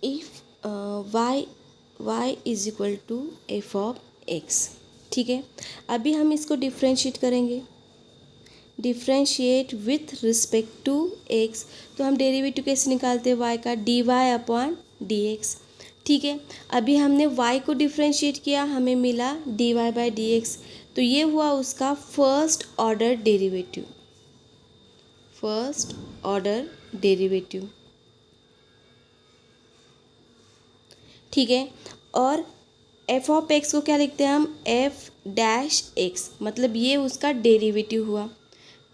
If y is equal to f of x. ठीक है, अभी हम इसको डिफ्रेंशिएट करेंगे, differentiate with respect to x. तो हम डेरिवेटिव कैसे निकालते हैं y का, dy अपॉन dx। ठीक है, अभी हमने y को डिफ्रेंशिएट किया, हमें मिला dy बाई dx। तो ये हुआ उसका first order derivative, first order derivative. ठीक है, और एफ ऑफ एक्स को क्या लिखते हैं हम, एफ डैश एक्स, मतलब ये उसका डेरिवेटिव हुआ।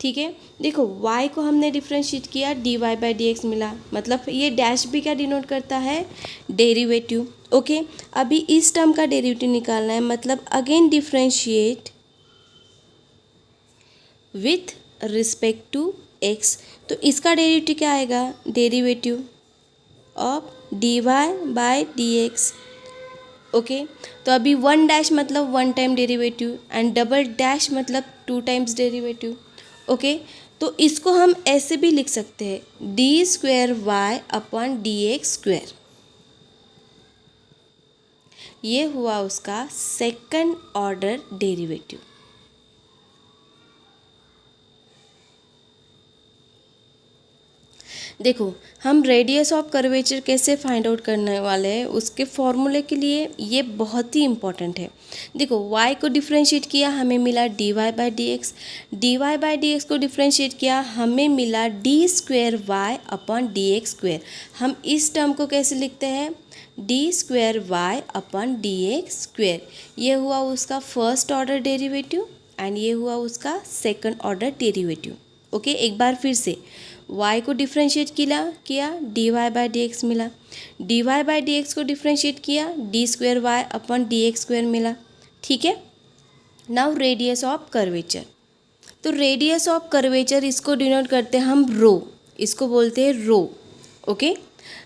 ठीक है, देखो y को हमने डिफ्रेंशिएट किया, dy बाई डी एक्स मिला, मतलब ये डैश भी क्या डिनोट करता है, डेरिवेटिव। ओके, अभी इस टर्म का डेरिवेटिव निकालना है, मतलब again differentiate with respect to x. तो इसका डेरिवेटिव क्या आएगा, derivative of dy by d x. Okay, तो अभी वन डैश मतलब one time derivative and double dash मतलब टू टाइम्स डेरिवेटिव। ओके, तो इसको हम ऐसे भी लिख सकते हैं, d square y upon d x square. ये हुआ उसका सेकंड ऑर्डर डेरिवेटिव। देखो, हम रेडियस ऑफ कर्वेचर कैसे फाइंड आउट करने वाले हैं, उसके फॉर्मूले के लिए ये बहुत ही इंपॉर्टेंट है। देखो, y को डिफ्रेंशिएट किया, हमें मिला dy by d x, d y by d x को डिफ्रेंशिएट किया, हमें मिला d square y upon d x square. हम इस टर्म को कैसे लिखते हैं, d square y upon d x square. ये हुआ उसका फर्स्ट ऑर्डर डेरिवेटिव एंड ये हुआ उसका सेकंड ऑर्डर डेरिवेटिव। ओके, एक बार फिर से y को डिफ्रेंशिएट किया d y by d x मिला, d y by d x को डिफ्रेंशिएट किया, d square y upon d x square मिला। ठीक है, नाउ रेडियस ऑफ कर्वेचर। तो रेडियस ऑफ कर्वेचर इसको डिनोट करते हैं हम रो, इसको बोलते हैं rho. Okay,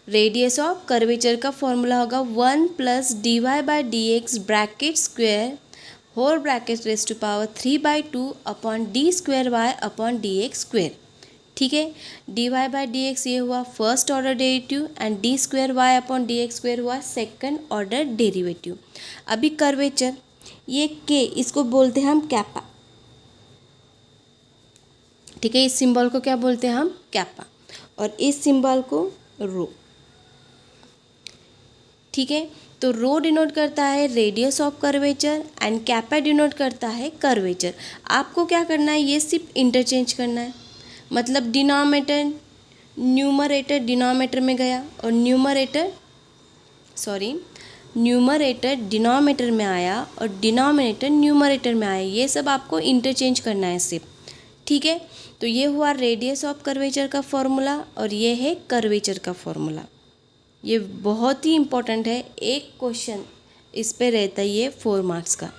radius of curvature का फॉर्मूला होगा 1 plus d y by d x bracket square whole bracket raise to power 3/2 upon D square y upon d x square. ठीक है, d y by d x ये हुआ first order derivative and d square y upon d x square हुआ second order derivative. अभी curvature, ये के इसको बोलते हैं हम कैपा। ठीक है, इस सिंबल को क्या बोलते हैं हम, कैपा, और इस सिंबल को रो। ठीक है, तो रो डिनोट करता है radius of curvature and kappa denote करता है कर्वेचर। आपको क्या करना है, ये सिर्फ इंटरचेंज करना है, मतलब डिनोमिनेटर न्यूमरेटर डिनोमिनेटर में गया और न्यूमरेटर डिनोमिनेटर में आया और डिनोमिनेटर न्यूमरेटर में आया, ये सब आपको इंटरचेंज करना है सिर्फ। ठीक है, तो ये हुआ रेडियस ऑफ कर्वेचर का फॉर्मूला और ये है कर्वेचर का फॉर्मूला। ये बहुत ही इम्पोर्टेंट है, एक क्वेश्चन इस पे रहता है ये 4 मार्क्स का।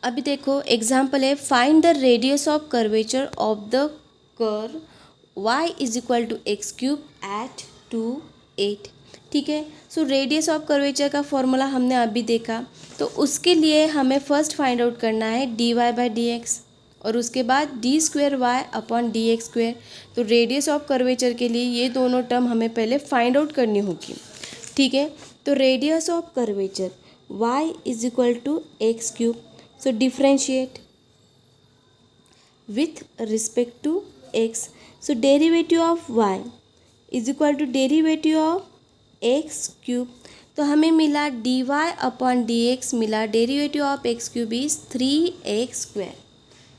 अभी देखो एग्जाम्पल है, find the radius of curvature of the curve y is equal to x cube at 2 8। ठीक है, सो रेडियस ऑफ कर्वेचर का फॉर्मूला हमने अभी देखा, तो उसके लिए हमें फर्स्ट फाइंड आउट करना है d y by d x और उसके बाद d square y upon d x square. तो रेडियस ऑफ कर्वेचर के लिए ये दोनों टर्म हमें पहले फाइंड आउट करनी होगी। ठीक है, तो radius of curvature y is equal to x cube, so differentiate with respect to x, so derivative of y is equal to derivative of x cube. तो हमें मिला dy अपॉन dx मिला, derivative of x cube is 3x square.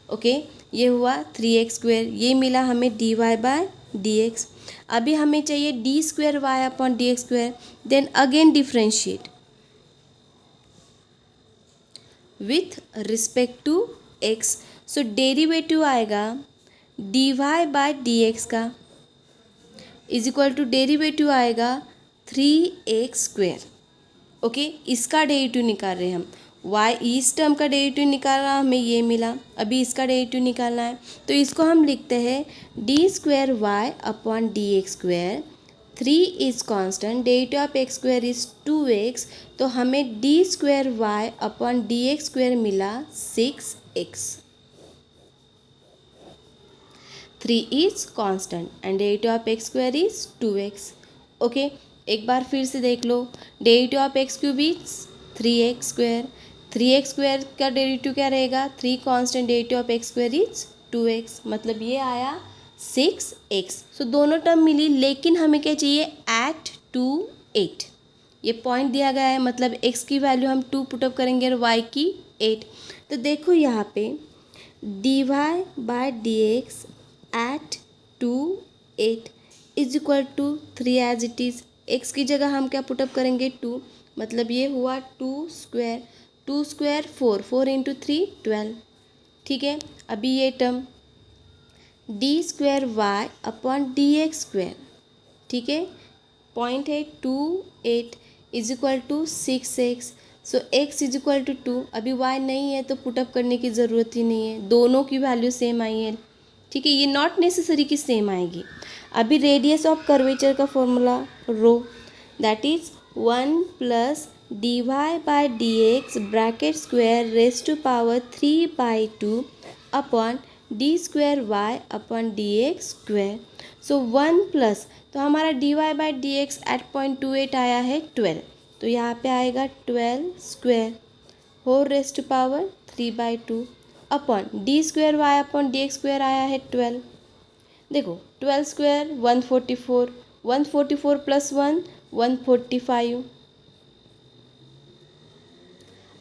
Okay, ये हुआ 3x square, ये मिला हमें dy bye dx। अभी हमें चाहिए d square y upon d x square, then again differentiate with respect to x। So derivative आएगा d y by d x का इज इक्वल टू डेरिवेटिव आएगा 3x स्क्वेयर। ओके, इसका derivative निकाल रहे हैं हम, y इस टर्म का डेरिवेटिव निकाला, हमें ये मिला, अभी इसका डेरिवेटिव निकालना है, तो इसको हम लिखते हैं d square y upon d x square, 3 is constant, derivative of x square is 2x, तो हमें d square y upon d x square मिला 6x। 3 is constant and derivative of x square is 2x. Okay, एक बार फिर से देख लो, derivative of x cube is 3x²। 3x² का डेरिवेटिव क्या रहेगा, 3 constant derivative of x square is 2x, मतलब ये आया 6x। सो दोनों टर्म मिली, लेकिन हमें क्या चाहिए, एट 2 8। ये पॉइंट दिया गया है, मतलब x की वैल्यू हम 2 पुटअप करेंगे और y की 8। तो देखो यहाँ पे dy/dx at 2 8 is equal to 3 as it is. x की जगह हम क्या पुटअप करेंगे, 2, मतलब ये हुआ 2² 2² 4, 4 इंटू 3 12। ठीक है, अभी ये टर्म d² अपॉन dx², ठीक है, पॉइंट है 2 8 is equal to 6x। So x is equal to 2। अभी y नहीं है तो पुटअप करने की ज़रूरत ही नहीं है, दोनों की वैल्यू सेम आई है। ठीक है, ये नॉट नेसेसरी कि सेम आएगी। अभी रेडियस ऑफ कर्वेचर का formula rho, that is 1 plus dy/dx bracket square raise to power 3/2 upon d² upon dx²। So 1 plus, तो हमारा dy/dx एट 0.28 आया है 12, तो यहाँ पे आएगा 12² whole raise to power 3/2 upon d² upon dx² आया है 12। देखो 12² 144, 144 प्लस 1 145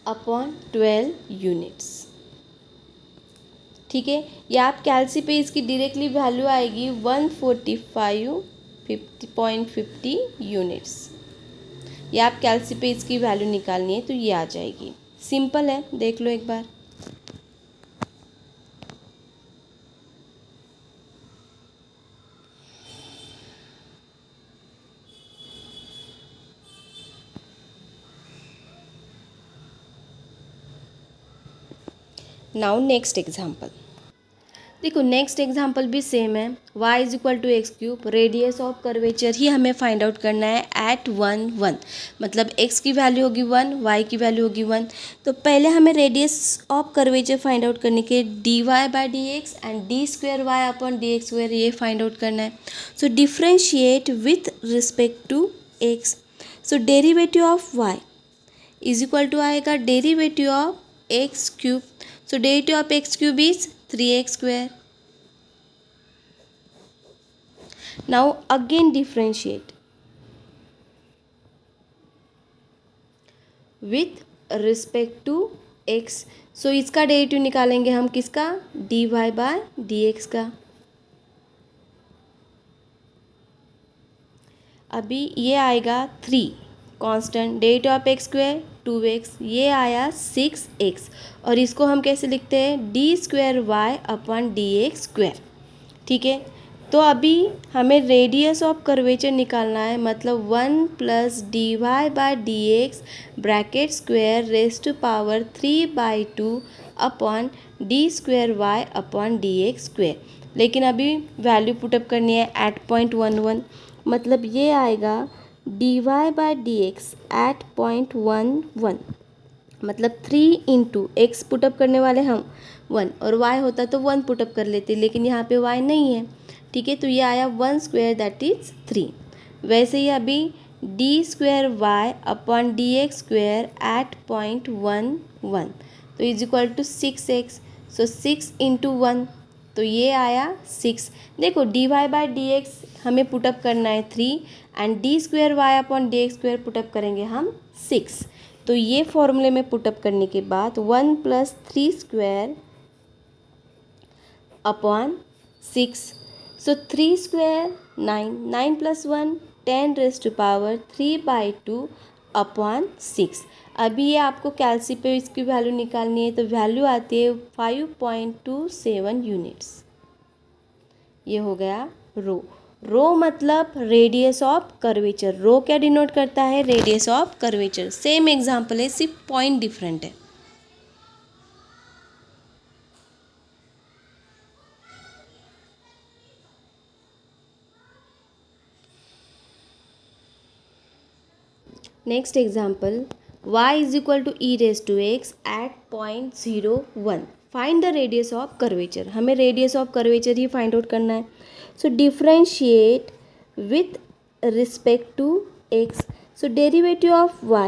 अपॉन 12 यूनिट्स। ठीक है, या आप कैलसी पे इसकी डायरेक्टली वैल्यू आएगी 145.50 यूनिट्स। या आप कैलसी पे इसकी वैल्यू निकालनी है तो ये आ जाएगी, सिंपल है, देख लो एक बार। नाउ नेक्स्ट एग्जाम्पल देखो, नेक्स्ट एग्जाम्पल भी सेम है, y is equal to x³। Radius of curvature ही हमें फाइंड आउट करना है एट 1 1, मतलब x की वैल्यू होगी 1, y की वैल्यू होगी 1। तो पहले हमें radius of curvature find out करने के dy/dx and d² upon dx², ये फाइंड आउट करना है। So differentiate with respect to x। So derivative of y is equal to आएगा derivative of x³। So derivative of x³ is 3x²। Now again differentiate with respect to x। So इसका derivative निकालेंगे हम, किसका, dy/dx का। अभी ये आएगा 3 constant, derivative of x² 2x, ये आया 6x, और इसको हम कैसे लिखते हैं, d² अपॉन dx²। ठीक है, तो अभी हमें रेडियस ऑफ कर्वेचर निकालना है, मतलब 1 plus dy/dx bracket square raise to power 3/2 upon d² upon dx²। लेकिन अभी वैल्यू पुटअप करनी है एट 0.11, मतलब ये आएगा dy/dx एट 0.11, मतलब 3 इंटू एक्स पुटअप करने वाले हम 1, और y होता तो 1 पुटअप कर लेते, लेकिन यहाँ पे y नहीं है। ठीक है, तो ये आया 1² दैट इज 3। वैसे ही अभी d² अपॉन dx² एट 0.11, तो is equal to 6x। So 6 into 1, तो ये आया 6। देखो dy/dx हमें पुटअप करना है 3 and d² upon dx² put up करेंगे हम 6। तो ये फॉर्मूले में पुटअप करने के बाद 1 plus 3² upon 6। So 3² 9, 9 plus 1 10 raise to power 3/2 upon 6। अभी ये आपको कैलसी पे इसकी वैल्यू निकालनी है, तो वैल्यू आती है 5.27 यूनिट्स। ये हो गया रो। रो मतलब रेडियस ऑफ कर्वेचर। रो क्या डिनोट करता है, radius of curvature. Same example है, सिर्फ पॉइंट डिफरेंट है। Next example, y is equal to e raise to x at 0.01। Find the radius of curvature. हमें रेडियस ऑफ कर्वेचर ही फाइंड आउट करना है। So differentiate with respect to x. So derivative of y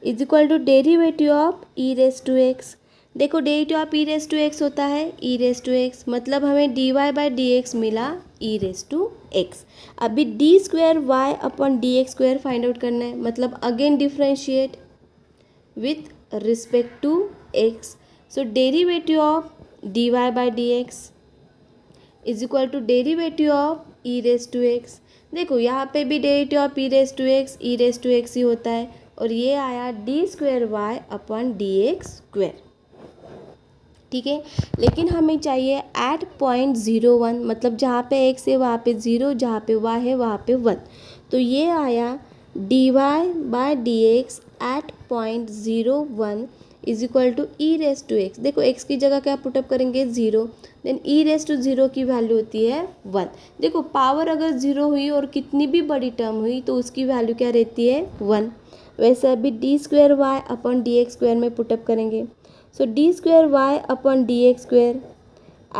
is equal to derivative of e raised to x. देखो derivative of e raise to x होता है e raise to x, मतलब हमें d y by d x मिला e raise to x. अभी d square y upon d x square find out करना है, मतलब again differentiate with respect to x. So derivative of d y by d x is equal to derivative of e raise to x. देखो यहाँ पे भी derivative of e raise to x e raise to x ही होता है, और ये आया d square y upon d x square. ठीक है, लेकिन हमें चाहिए एट पॉइंट 0 1, मतलब जहाँ पे एक्स है वहाँ पे 0, जहाँ पे वाई है वहाँ पे 1. तो ये आया d y by d x at point 0 1 is equal to e raise to x. देखो एक्स की जगह क्या पुटअप करेंगे 0, देन ई रेस टू 0 की वैल्यू होती है 1. देखो पावर अगर 0 हुई और कितनी भी बड़ी टर्म हुई तो उसकी वैल्यू क्या रहती है 1. वैसे अभी d square y upon d x square में पुटअप करेंगे. So d square y upon d x square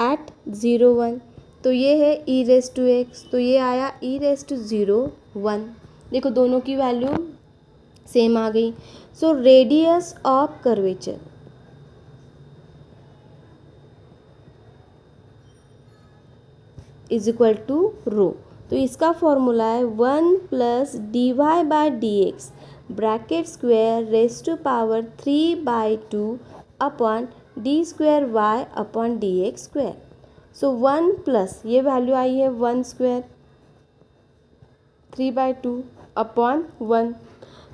at 0 1, तो ये है ई रेस टू एक्स, तो ये आया ई रेस टू 0 1. देखो दोनों की वैल्यू सेम आ गई. So radius of curvature is equal to rho. तो इसका फॉर्मूला है 1 plus d y by d x bracket square raise to power 3/2 upon d square y upon d x square. So 1 plus ये value आई है 1 square 3/2 upon 1,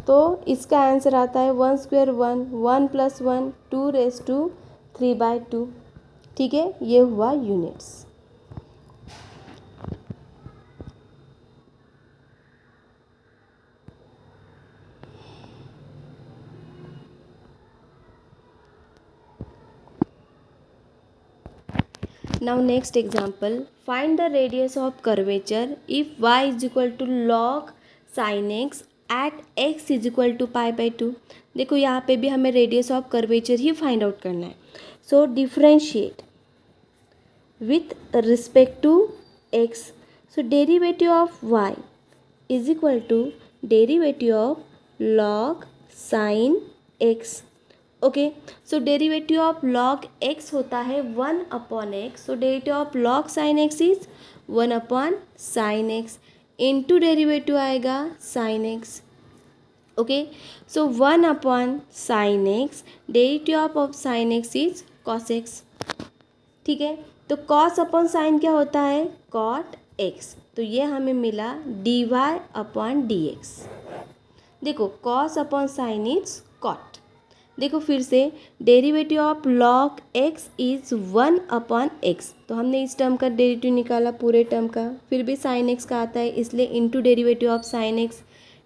तो इसका answer आता है 1 स्क्वायर 1 1 प्लस 1 2 रेस टू 3/2. ठीक है, ये हुआ units. Now next example, find the radius of curvature if y is equal to log sin x at x is equal to pi/2. देखो यहाँ पे भी हमें रेडियस ऑफ कर्वेचर ही फाइंड आउट करना है. So differentiate with respect to x. So derivative of y is equal to derivative of log sin x. Okay, so derivative of log x होता है 1 upon x. So derivative of log sin x is 1 upon sin x into derivative आएगा sin x. Okay, so 1 upon sin x, derivative of sin x is cos x. ठीक है, तो cos upon sin क्या होता है cot x. तो ये हमें मिला dy अपॉन dx. देखो cos upon sin is cot. देखो फिर से derivative of log x is 1 upon x, तो हमने इस टर्म का डेरिवेटिव निकाला पूरे टर्म का, फिर भी sin x का आता है इसलिए into derivative of sin x.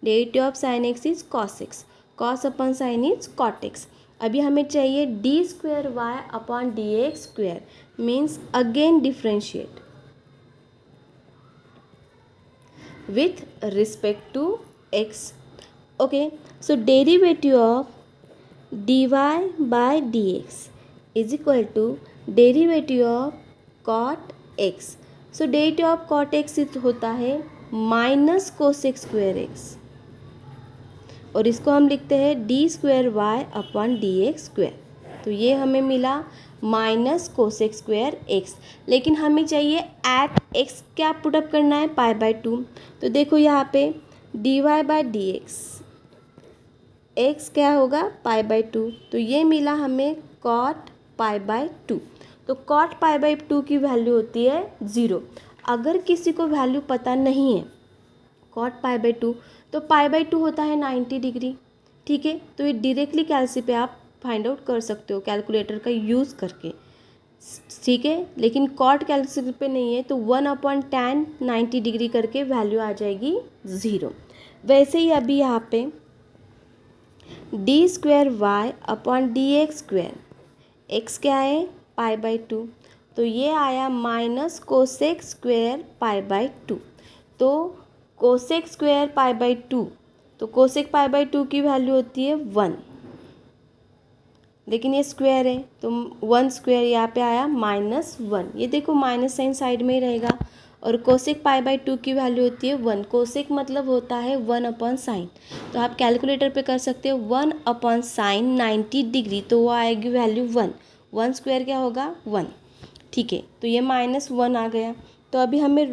Derivative of sin x is cos x, cos upon sin is cot x. अभी हमें चाहिए d square y upon d x square, means again differentiate with respect to x. Okay, so derivative of dy by dx is equal to derivative of cot x. So derivative of cot x होता है minus cosec square x, और इसको हम लिखते हैं d square y upon d x square. तो ये हमें मिला माइनस कोसेक स्क्वायर x, लेकिन हमें चाहिए एट x क्या पुटअप करना है pi/2. तो देखो यहाँ पे dy by d x x क्या होगा pi/2, तो ये मिला हमें cot pi/2. तो cot pi/2 की वैल्यू होती है 0. अगर किसी को वैल्यू पता नहीं है cot pi/2, तो pi/2 होता है 90 डिग्री. ठीक है, तो ये डायरेक्टली कैलसी पे आप फाइंड आउट कर सकते हो कैलकुलेटर का यूज़ करके. ठीक है, लेकिन cot कैलसी पे नहीं है तो 1/tan 90 डिग्री करके वैल्यू आ जाएगी 0. वैसे ही अभी यहाँ पे d square y upon d x square, x क्या है pi/2, तो ये आया माइनस कोसेक स्क्वायर pi/2. तो कोसेक स्क्वायर pi/2, तो कोसेक pi/2 की वैल्यू होती है 1, लेकिन ये स्क्वायर है तो 1 स्क्वायर यहाँ पे आया -1. ये देखो माइनस साइन साइड में ही रहेगा और कोसेक पाई बाई 2 की वैल्यू होती है 1। कोसेक मतलब होता है 1 अपॉन साइन, तो आप कैलकुलेटर पे कर सकते हो 1 अपॉन साइन 90 डिग्री, तो वो आएगी वैल्यू 1। 1 स्क्वायर क्या होगा 1, ठीक है। तो ये -1 आ गया। तो अभी हमें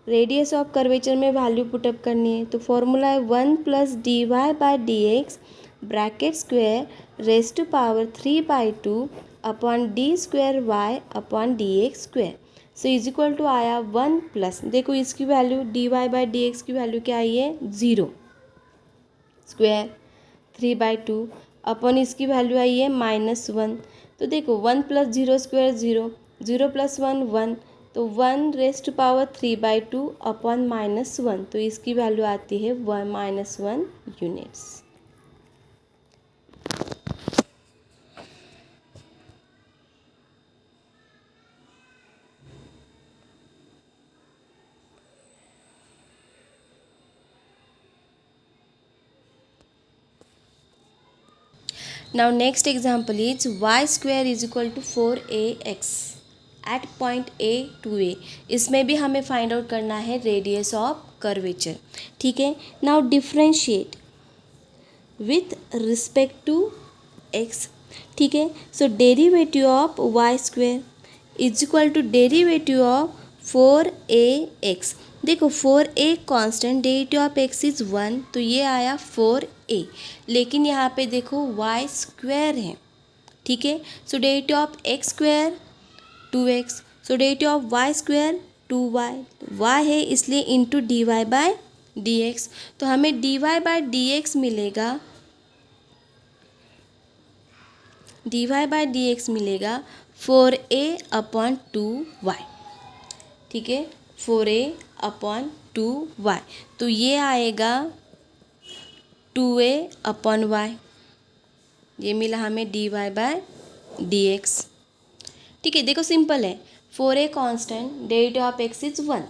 रेडियस ऑफ कर्वेचर में वैल्यू पुटअप करनी है। तो फॉर्मूला है 1 + dy/dx bracket square raise to power 3/2 upon d²y/dx square. So is equal to आया 1 प्लस, देखो इसकी वैल्यू dy/dx की वैल्यू क्या आई है 0 स्क्वायर 3/2 अपॉन इसकी वैल्यू आई है -1। तो देखो 1 + 0 स्क्वायर 0, 0 + 1 1, तो 1 रेज टू पावर 3/2 अपॉन -1, तो इसकी वैल्यू आती है -1 units. Now next example is y square is equal to 4ax at point A to A। इसमें भी हमें फाइंड आउट करना है रेडियस ऑफ कर्वेचर, ठीक है। Now differentiate with respect to x, ठीक है। So derivative of y square is equal to derivative of 4ax। देखो 4a constant, derivative of x is 1, तो ये आया 4a। लेकिन यहाँ पे देखो y स्क्वायर है, ठीक है। So derivative of x square 2x, so derivative of y square 2y, y है इसलिए इंटू dy/dx। तो हमें dy/dx मिलेगा, dy/dx मिलेगा 4a/2y, ठीक है। 4a/2y, तो ये आएगा 2a/y, ये मिला हमें dy/dx, ठीक है। देखो सिंपल है, 4a constant, derivative of x is 1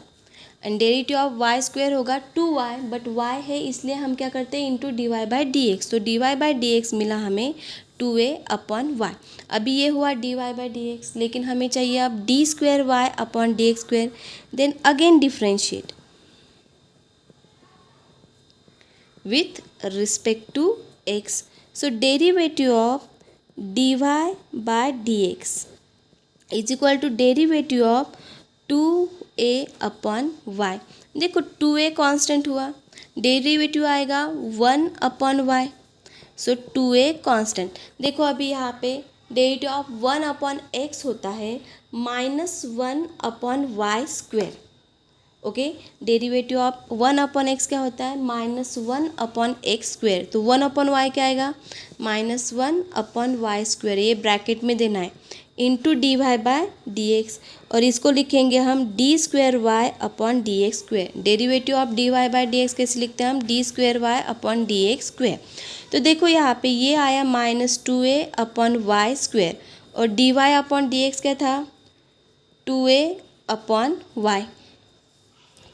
and derivative of y square होगा 2y, बट y है इसलिए हम क्या करते हैं इंटू dy/dx। तो dy/dx मिला हमें 2a/y। अभी ये हुआ dy/dx, लेकिन हमें चाहिए अब d²y/dx²। Then again differentiate with respect to x। So derivative of dy/dx is equal to derivative of 2a/y। देखो 2a कांस्टेंट हुआ, डेरिवेटिव आएगा 1/y, सो 2a कांस्टेंट। देखो अभी यहाँ पे डेरिवेटिव ऑफ 1/x होता है -1/y square, okay. Derivative of 1/x क्या होता है -1/x स्क्वायर, तो 1/y क्या आएगा -1/y स्क्वायर, ये ब्रैकेट में देना है इंटू dy/dx, और इसको लिखेंगे हम d²y/dx square. Derivative of dy/dx कैसे लिखते हैं हम d²y/dx स्क्वायर। तो देखो यहाँ पे ये आया -2a/y स्क्वायर, और dy/dx क्या था 2a/y,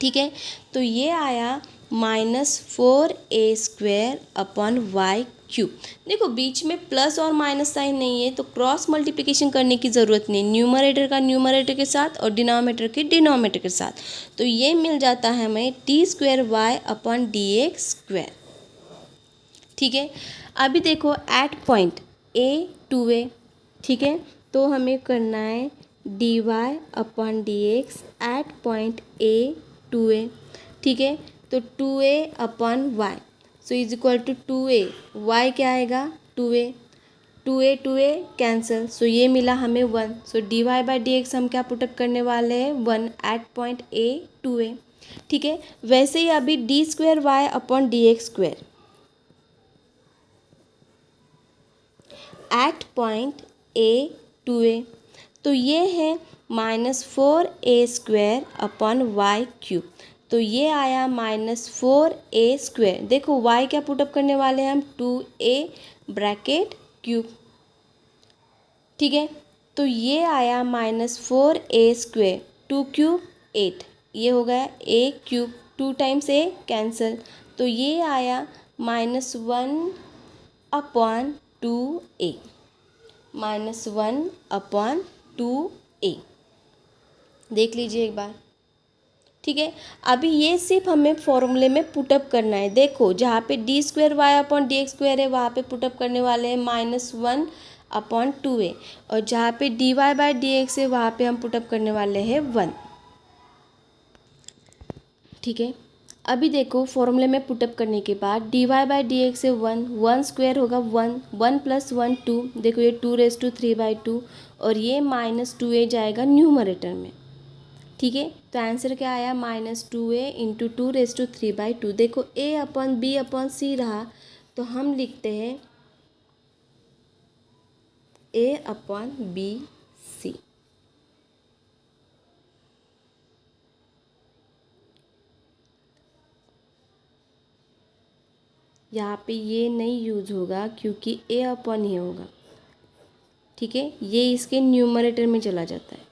ठीक है। तो ये आया -4a²/y क्यूब। देखो बीच में प्लस और माइनस साइन नहीं है, तो क्रॉस मल्टीप्लिकेशन करने की ज़रूरत नहीं, न्यूमरेटर का न्यूमरेटर के साथ और डिनोमिनेटर के डिनोमिनेटर के साथ। तो ये मिल जाता है हमें d²y/dx स्क्वायर, ठीक है। अभी देखो at point A to A, ठीक है। तो हमें करना है dy/dx at point A to A, ठीक है। तो 2a/y, so is equal to 2a, y क्या आएगा 2a, 2a कैंसिल, सो ये मिला हमें 1। सो dy/dx हम क्या पुटअप करने वाले हैं 1 at point A to A, ठीक है। वैसे ही अभी d²y/dx square at point A to A, तो ये है -4a²/y क्यूब, तो ये आया -4a²। देखो y क्या पुटअप करने वाले हैं हम 2a ब्रैकेट क्यूब, ठीक है। तो ये आया -4a², 2 क्यूब 8, ये हो गया a cube, 2 times a cancel, तो ये आया -1/2a, -1/2a। देख लीजिए एक बार, ठीक है। अभी ये सिर्फ हमें फॉर्मूले में पुटअप करना है। देखो जहाँ पे d square y upon d x square है वहाँ पे पुटअप करने वाले हैं -1/2a, और जहाँ पे dy बाई डी एक्स है वहाँ पे हम पुटअप करने वाले हैं 1। ठीक है। अभी देखो फॉर्मूले में पुटअप करने के बाद dy बाई डी एक्स है 1, 1 स्क्वायर होगा 1, 1 + 1 2, देखो ये 2^3/2, और ये -2a जाएगा न्यूमरेटर में। ठीक है, तो आंसर क्या आया -2a इंटू 2^3/2। देखो a upon b upon c रहा, तो हम लिखते हैं a अपॉन b c। यहाँ पे ये नहीं यूज होगा क्योंकि a अपॉन ये होगा। ठीक है, ये इसके न्यूमरेटर में चला जाता है।